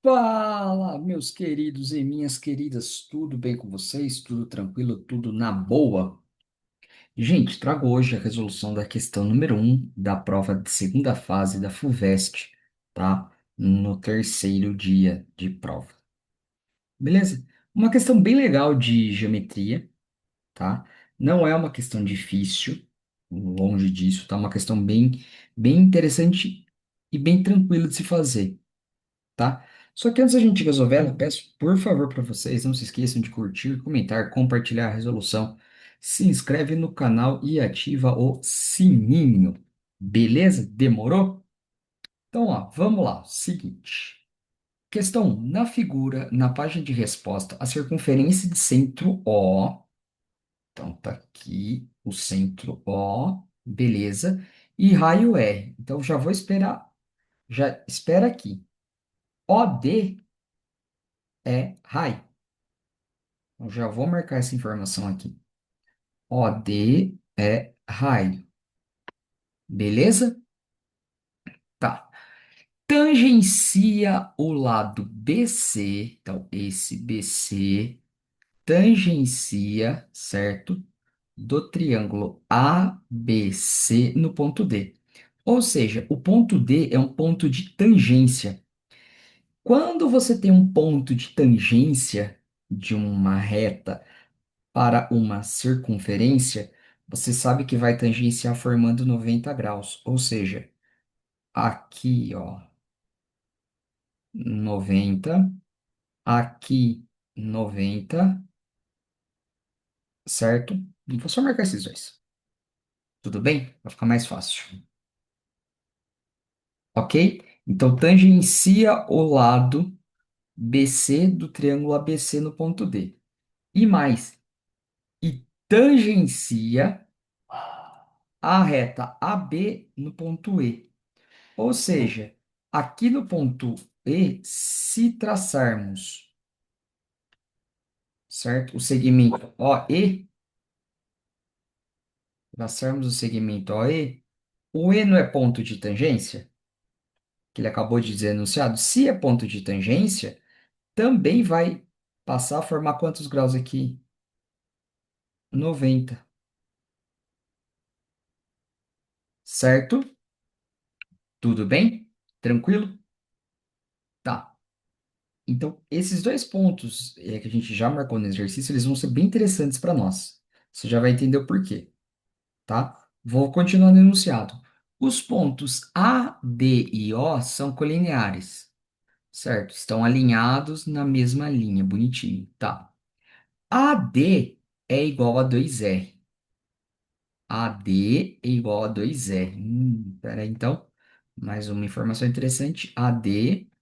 Fala, meus queridos e minhas queridas, tudo bem com vocês? Tudo tranquilo? Tudo na boa? Gente, trago hoje a resolução da questão número um da prova de segunda fase da FUVEST, tá? No terceiro dia de prova. Beleza? Uma questão bem legal de geometria, tá? Não é uma questão difícil, longe disso, tá? Uma questão bem interessante e bem tranquila de se fazer. Tá? Só que antes da gente resolver ela, peço por favor para vocês, não se esqueçam de curtir, comentar, compartilhar a resolução, se inscreve no canal e ativa o sininho. Beleza? Demorou? Então, ó, vamos lá. Seguinte. Questão 1. Na figura, na página de resposta, a circunferência de centro O. Então, tá aqui o centro O. Beleza. E raio R. Então, já vou esperar. Já espera aqui. OD é raio. Eu já vou marcar essa informação aqui. OD é raio. Beleza? Tá. Tangencia o lado BC. Então, esse BC tangencia, certo? Do triângulo ABC no ponto D. Ou seja, o ponto D é um ponto de tangência. Quando você tem um ponto de tangência de uma reta para uma circunferência, você sabe que vai tangenciar formando 90 graus. Ou seja, aqui, ó, 90, aqui 90, certo? E vou só marcar esses dois. Tudo bem? Vai ficar mais fácil. Ok? Então, tangencia o lado BC do triângulo ABC no ponto D. E mais, e tangencia a reta AB no ponto E. Ou seja, aqui no ponto E, se traçarmos, certo? O segmento OE, traçarmos o segmento OE, o E não é ponto de tangência, que ele acabou de dizer enunciado. Se é ponto de tangência, também vai passar a formar quantos graus aqui? 90, certo? Tudo bem? Tranquilo? Tá. Então, esses dois pontos que a gente já marcou no exercício, eles vão ser bem interessantes para nós. Você já vai entender o porquê. Tá? Vou continuar no enunciado. Os pontos A, D e O são colineares, certo? Estão alinhados na mesma linha, bonitinho, tá? AD é igual a 2R. AD é igual a 2R. Peraí, então. Mais uma informação interessante. AD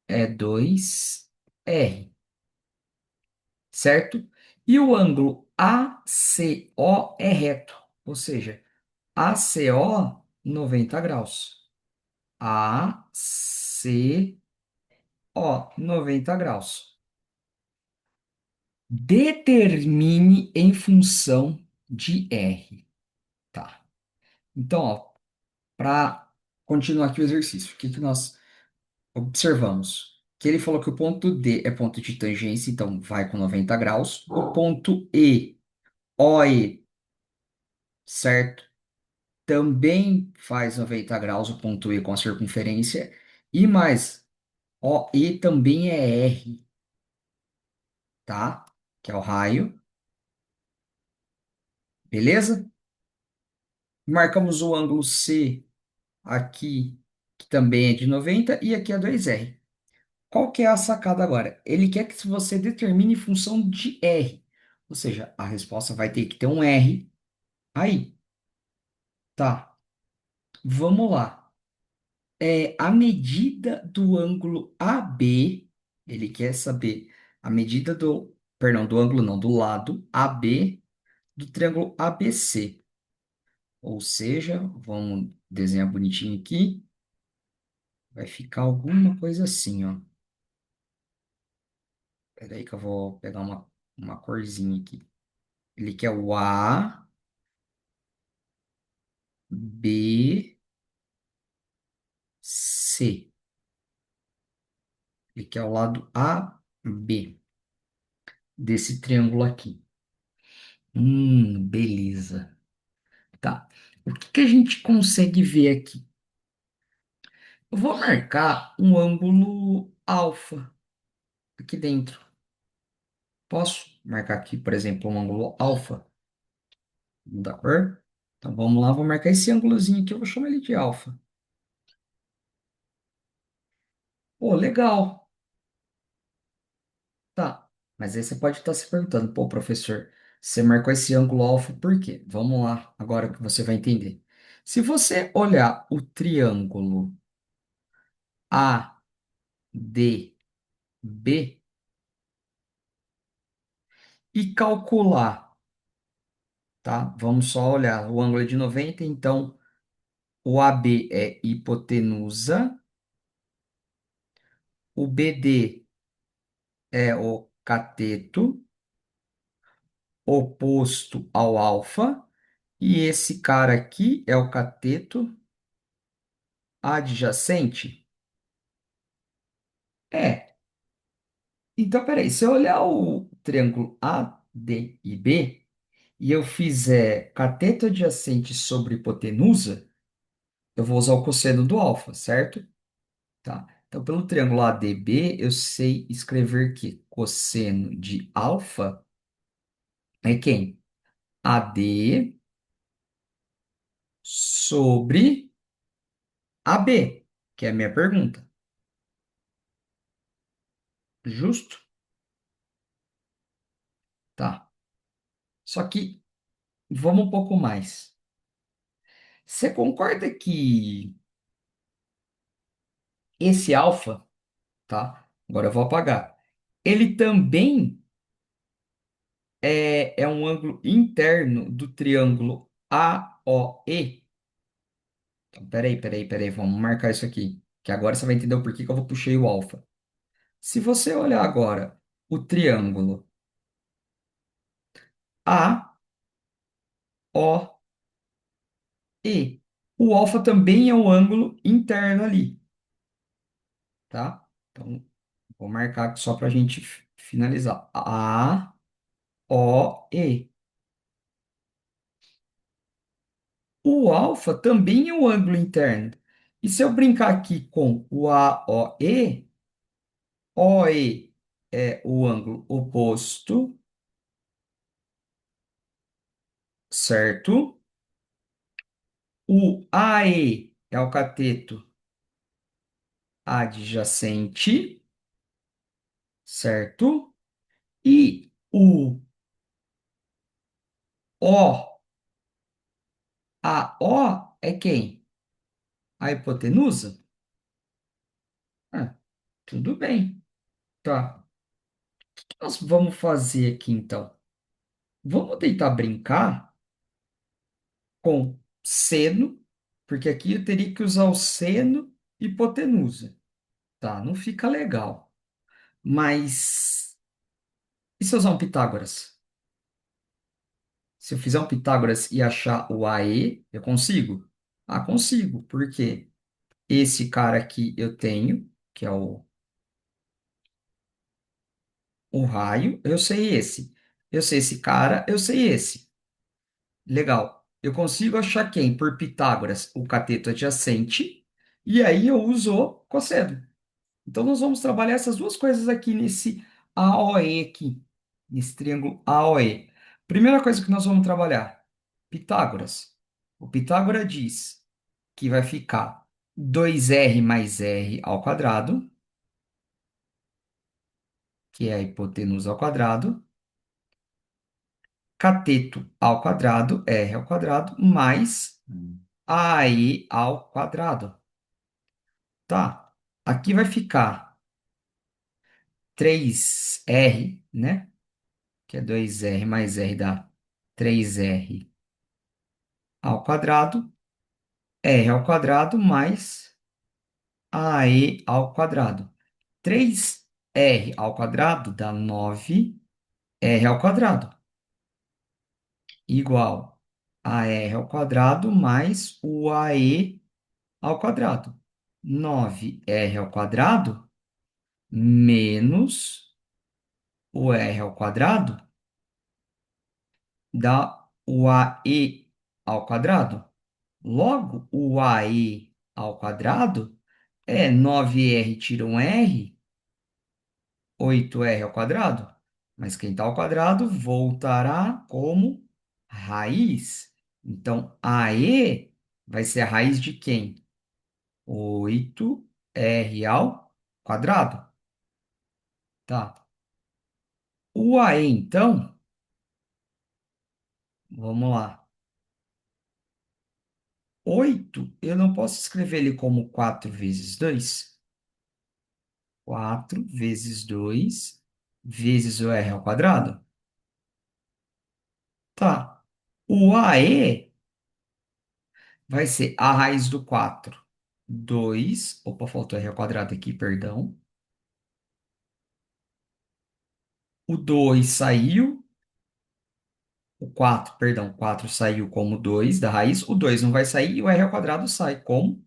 é 2R, certo? E o ângulo ACO é reto, ou seja, ACO 90 graus. ACO 90 graus. Determine em função de R. Tá. Então, ó, para continuar aqui o exercício, o que que nós observamos? Que ele falou que o ponto D é ponto de tangência, então vai com 90 graus. O ponto E, OE, certo? Também faz 90 graus, o ponto E com a circunferência. E mais, OE também é R, tá? Que é o raio, beleza? Marcamos o ângulo C aqui, que também é de 90, e aqui é 2R. Qual que é a sacada agora? Ele quer que você determine função de R, ou seja, a resposta vai ter que ter um R aí, tá? Vamos lá. A medida do ângulo AB, ele quer saber a medida do, perdão, do ângulo não, do lado AB do triângulo ABC. Ou seja, vamos desenhar bonitinho aqui. Vai ficar alguma coisa assim, ó. Peraí que eu vou pegar uma corzinha aqui. Ele quer o A, B, C. que é o lado AB desse triângulo aqui. Beleza. Tá. O que que a gente consegue ver aqui? Eu vou marcar um ângulo alfa aqui dentro. Posso marcar aqui, por exemplo, um ângulo alfa? Da cor? Então vamos lá, vou marcar esse ângulozinho aqui, eu vou chamar ele de alfa. Pô, legal. Tá. Mas aí você pode estar se perguntando, pô, professor, você marcou esse ângulo alfa por quê? Vamos lá, agora que você vai entender. Se você olhar o triângulo ADB e calcular, tá? Vamos só olhar, o ângulo é de 90, então o AB é hipotenusa, o BD é o cateto oposto ao alfa, e esse cara aqui é o cateto adjacente. É, então peraí, se eu olhar o triângulo AD e B e eu fizer cateto adjacente sobre hipotenusa, eu vou usar o cosseno do alfa, certo? Tá. Então, pelo triângulo ADB, eu sei escrever que cosseno de alfa é quem? AD sobre AB, que é a minha pergunta. Justo? Tá. Só que vamos um pouco mais. Você concorda que esse alfa, tá? Agora eu vou apagar. Ele também é um ângulo interno do triângulo AOE. Então, peraí, vamos marcar isso aqui, que agora você vai entender o porquê que eu vou puxei o alfa. Se você olhar agora o triângulo AOE, o alfa também é um ângulo interno ali, tá? Então, vou marcar aqui só para a gente finalizar. AOE. O alfa também é um ângulo interno. E se eu brincar aqui com o AOE, OE é o ângulo oposto, certo? O AE é o cateto adjacente, certo? E o O, a O é quem? A hipotenusa? Ah, tudo bem. Tá. O que nós vamos fazer aqui então? Vamos tentar brincar com seno, porque aqui eu teria que usar o seno e hipotenusa. Tá, não fica legal. Mas e se eu usar um Pitágoras? Se eu fizer um Pitágoras e achar o AE, eu consigo? Ah, consigo, porque esse cara aqui eu tenho, que é o raio, eu sei esse. Eu sei esse cara, eu sei esse. Legal. Eu consigo achar quem? Por Pitágoras, o cateto adjacente, e aí eu uso o cosseno. Então, nós vamos trabalhar essas duas coisas aqui nesse AOE aqui, nesse triângulo AOE. Primeira coisa que nós vamos trabalhar, Pitágoras. O Pitágoras diz que vai ficar 2r mais r ao quadrado, que é a hipotenusa ao quadrado, cateto ao quadrado, r ao quadrado, mais AE ao quadrado. Tá? Aqui vai ficar 3r, né? Que é 2r mais r dá 3r ao quadrado, r ao quadrado mais ae ao quadrado. 3r ao quadrado dá 9r ao quadrado, igual a r ao quadrado mais o ae ao quadrado. 9r ao quadrado menos o r ao quadrado dá o AE ao quadrado. Logo, o AE ao quadrado é 9r tira um r, 8r ao quadrado. Mas quem está ao quadrado voltará como raiz. Então, AE vai ser a raiz de quem? 8r ao quadrado. Tá. O AE, então, vamos lá. 8 eu não posso escrever ele como 4 vezes 2. 4 vezes 2 vezes o r ao quadrado. Tá. O AE vai ser a raiz do 4. 2. Opa, faltou r ao quadrado aqui, perdão. O 2 saiu. O 4, perdão, 4 saiu como 2 da raiz. O 2 não vai sair e o r ao quadrado sai como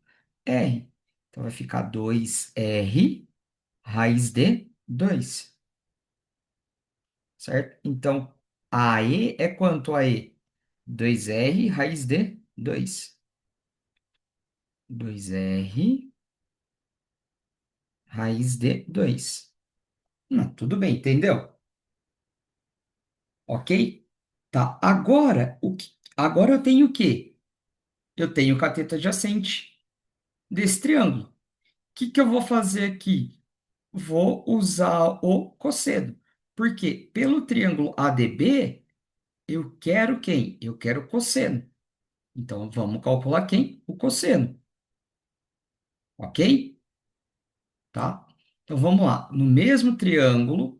r. Então vai ficar 2r raiz de 2, certo? Então, AE é quanto a E? 2r raiz de 2. 2r raiz de 2. Não, tudo bem, entendeu? Ok? Tá. Agora eu tenho o quê? Eu tenho o cateto adjacente desse triângulo. O que que eu vou fazer aqui? Vou usar o cosseno. Porque pelo triângulo ADB, eu quero quem? Eu quero o cosseno. Então, vamos calcular quem? O cosseno. Ok? Tá? Então, vamos lá. No mesmo triângulo,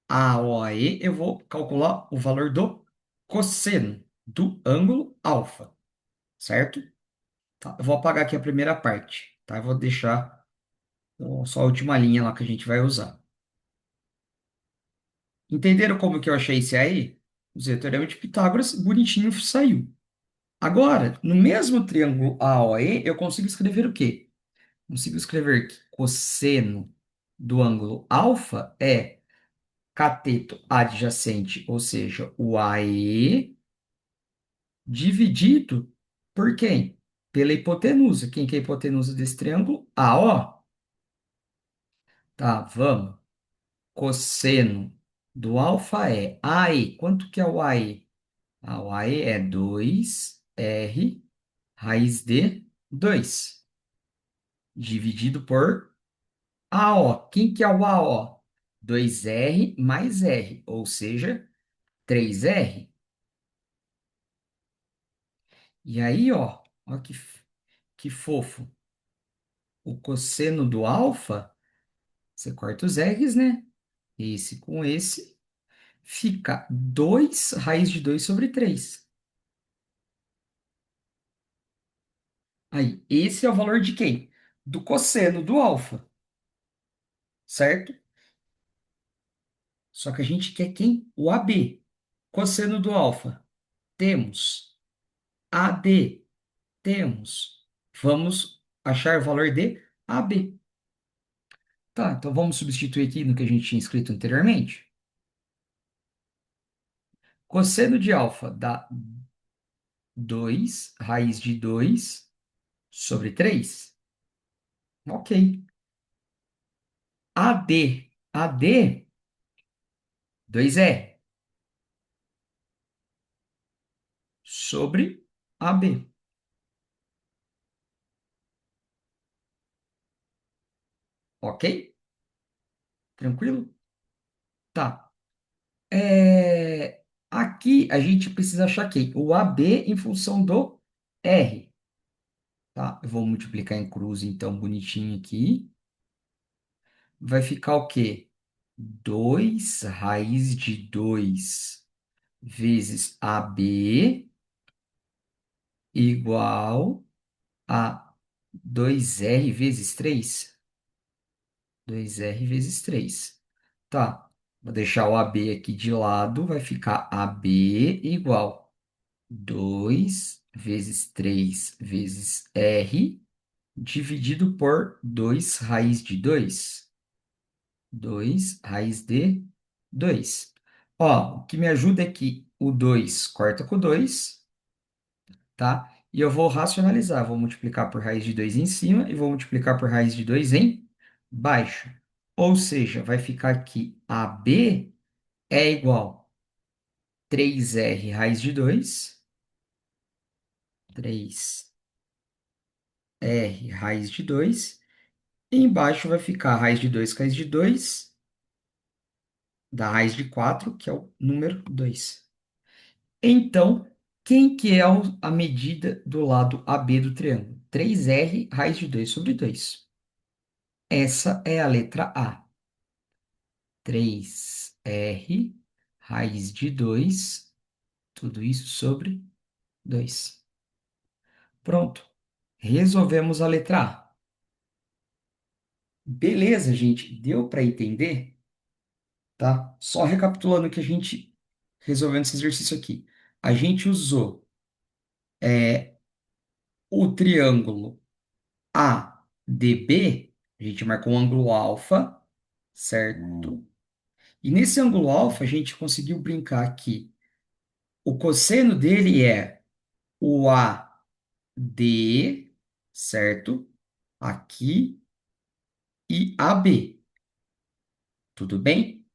AOAE, eu vou calcular o valor do cosseno do ângulo alfa, certo? Tá, eu vou apagar aqui a primeira parte, tá? Eu vou deixar só a última linha lá que a gente vai usar. Entenderam como que eu achei esse aí? Usei o teorema de Pitágoras, bonitinho saiu. Agora, no mesmo triângulo AOE, eu consigo escrever o quê? Consigo escrever que cosseno do ângulo alfa é cateto adjacente, ou seja, o AE, dividido por quem? Pela hipotenusa. Quem que é a hipotenusa desse triângulo? AO. Tá, vamos. Cosseno do alfa é AE. Quanto que é o AE? O AE é 2r raiz de 2 dividido por AO. Quem que é o AO? 2r mais r, ou seja, 3r. E aí, ó que fofo. O cosseno do alfa, você corta os r's, né? Esse com esse, fica 2 raiz de 2 sobre 3. Aí, esse é o valor de quem? Do cosseno do alfa, certo? Só que a gente quer quem? O AB. Cosseno do alfa. Temos. AD. Temos. Vamos achar o valor de AB. Tá, então vamos substituir aqui no que a gente tinha escrito anteriormente. Cosseno de alfa dá 2 raiz de 2 sobre 3. Ok. AD, 2R sobre AB. Ok? Tranquilo? Tá. Aqui a gente precisa achar quem? O AB em função do R. Tá? Eu vou multiplicar em cruz, então, bonitinho aqui. Vai ficar o quê? 2 raiz de 2 vezes AB igual a 2R vezes 3. 2R vezes 3. Tá. Vou deixar o AB aqui de lado. Vai ficar AB igual 2 vezes 3 vezes R dividido por 2 raiz de 2. 2 raiz de 2. Ó, o que me ajuda é que o 2 corta com o 2, tá? E eu vou racionalizar. Vou multiplicar por raiz de 2 em cima e vou multiplicar por raiz de 2 em baixo. Ou seja, vai ficar aqui AB é igual a 3R raiz de 2, 3R raiz de 2. E embaixo vai ficar a raiz de 2 raiz de 2 da raiz de 4, que é o número 2. Então, quem que é a medida do lado AB do triângulo? 3R raiz de 2 sobre 2. Essa é a letra A. 3R raiz de 2, tudo isso sobre 2. Pronto. Resolvemos a letra A. Beleza, gente? Deu para entender? Tá? Só recapitulando que a gente resolvendo esse exercício aqui. A gente usou o triângulo ADB, a gente marcou um ângulo alfa, certo? E nesse ângulo alfa a gente conseguiu brincar que o cosseno dele é o AD, certo? Aqui e AB, tudo bem?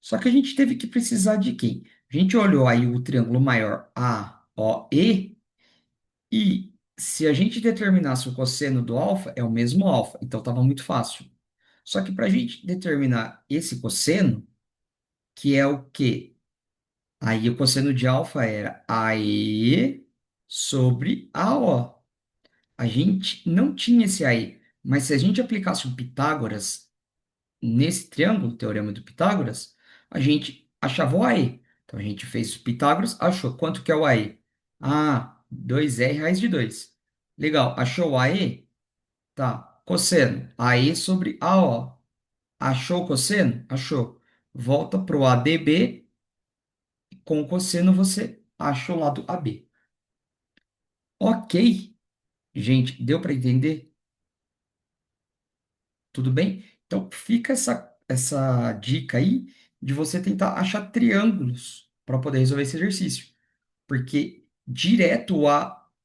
Só que a gente teve que precisar de quem? A gente olhou aí o triângulo maior AOE e se a gente determinasse o cosseno do alfa, é o mesmo alfa, então estava muito fácil. Só que para a gente determinar esse cosseno, que é o quê? Aí o cosseno de alfa era AE sobre AO. A gente não tinha esse AE, mas se a gente aplicasse o Pitágoras nesse triângulo, o teorema do Pitágoras, a gente achava o AE. Então a gente fez o Pitágoras, achou quanto que é o AE? Ah, 2R raiz de 2. Legal, achou o AE? Tá. Cosseno, AE sobre AO. Achou o cosseno? Achou. Volta para o ADB, com o cosseno você acha o lado AB. Ok, gente, deu para entender? Tudo bem? Então fica essa dica aí de você tentar achar triângulos para poder resolver esse exercício. Porque direto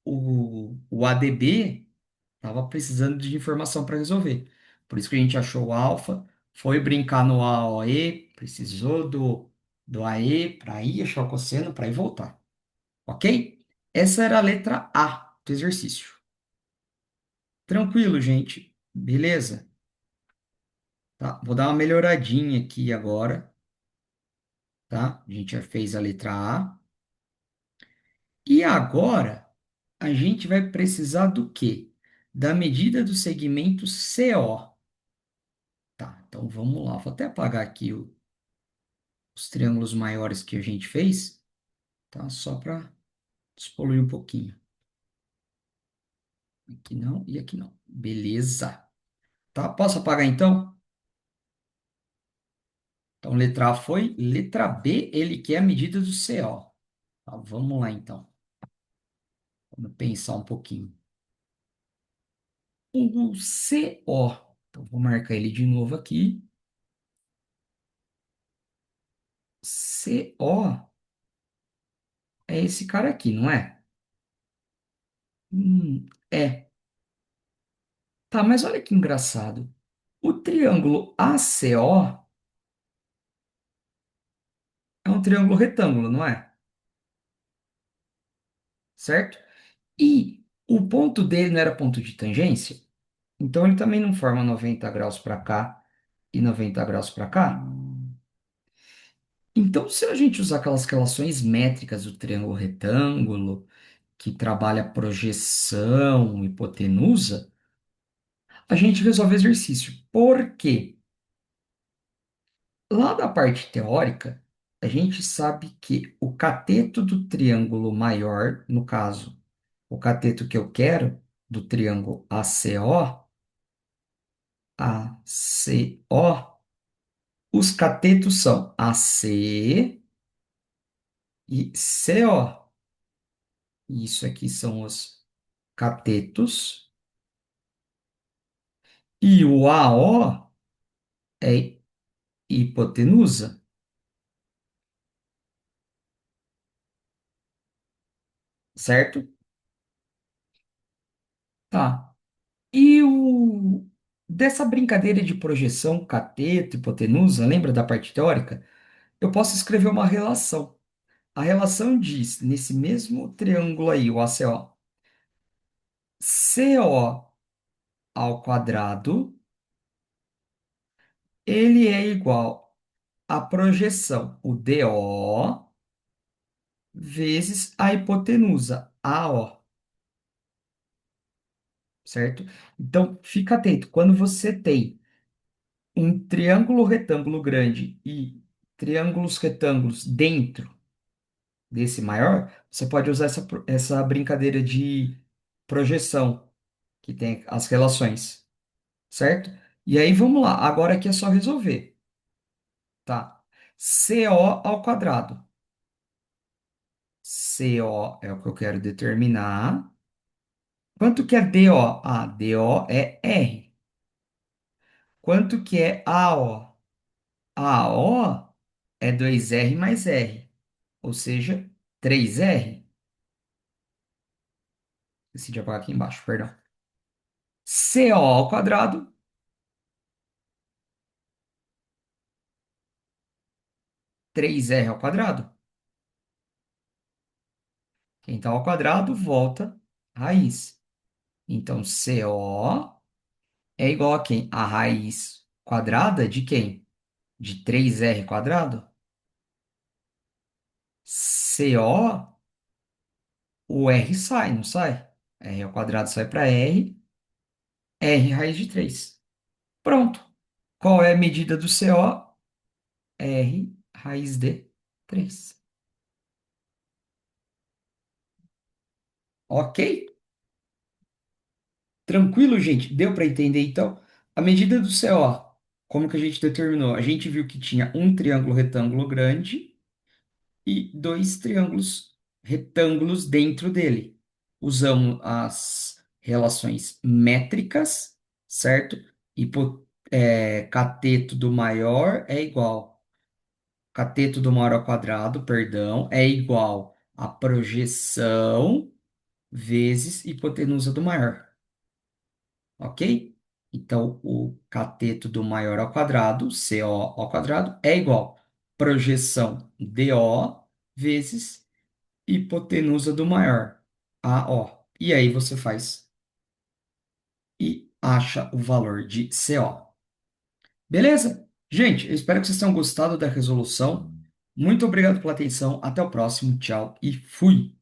o ADB estava precisando de informação para resolver. Por isso que a gente achou o alfa, foi brincar no AOE, precisou do AE para ir achar o cosseno, para ir voltar. Ok? Essa era a letra A do exercício. Tranquilo, gente. Beleza? Tá? Vou dar uma melhoradinha aqui agora, tá? A gente já fez a letra A. E agora a gente vai precisar do quê? Da medida do segmento CO. Tá, então vamos lá. Vou até apagar aqui os triângulos maiores que a gente fez, tá? Só para despoluir um pouquinho. Aqui não e aqui não. Beleza. Tá? Posso apagar então? Então, letra A foi. Letra B, ele quer a medida do CO. Tá, vamos lá então. Vamos pensar um pouquinho. O CO. Então, vou marcar ele de novo aqui. CO é esse cara aqui, não é? É. Tá, mas olha que engraçado. O triângulo ACO é um triângulo retângulo, não é? Certo? E o ponto dele não era ponto de tangência? Então ele também não forma 90 graus para cá e 90 graus para cá? Então, se a gente usar aquelas relações métricas do triângulo retângulo, que trabalha projeção, hipotenusa, a gente resolve o exercício. Por quê? Lá da parte teórica, a gente sabe que o cateto do triângulo maior, no caso, o cateto que eu quero, do triângulo ACO, os catetos são AC e CO. Isso aqui são os catetos. E o AO hipotenusa, certo? Tá. E dessa brincadeira de projeção, cateto, hipotenusa, lembra da parte teórica? Eu posso escrever uma relação. A relação diz, nesse mesmo triângulo aí, o ACO, CO ao quadrado, ele é igual à projeção, o DO, vezes a hipotenusa, AO, certo? Então, fica atento. Quando você tem um triângulo retângulo grande e triângulos retângulos dentro desse maior, você pode usar essa brincadeira de projeção, que tem as relações, certo? E aí vamos lá, agora aqui é só resolver, tá? CO ao quadrado. CO é o que eu quero determinar. Quanto que é DO? Ah, DO é R. Quanto que é AO? AO é 2R mais R, ou seja, 3R. Decidi apagar aqui embaixo, perdão. CO ao quadrado, 3R ao quadrado. Quem está ao quadrado volta raiz. Então, CO é igual a quem? A raiz quadrada de quem? De 3R quadrado? CO, o R sai, não sai? R ao quadrado sai para R, R raiz de 3. Pronto. Qual é a medida do CO? R raiz de 3. Ok? Tranquilo, gente? Deu para entender então? A medida do CO, como que a gente determinou? A gente viu que tinha um triângulo retângulo grande e dois triângulos retângulos dentro dele. Usamos as relações métricas, certo? Cateto do maior é igual. Cateto do maior ao quadrado, perdão, é igual a projeção vezes hipotenusa do maior. Ok? Então, o cateto do maior ao quadrado, CO ao quadrado, é igual projeção DO vezes hipotenusa do maior, AO. E aí você faz e acha o valor de CO. Beleza? Gente, eu espero que vocês tenham gostado da resolução. Muito obrigado pela atenção. Até o próximo. Tchau e fui.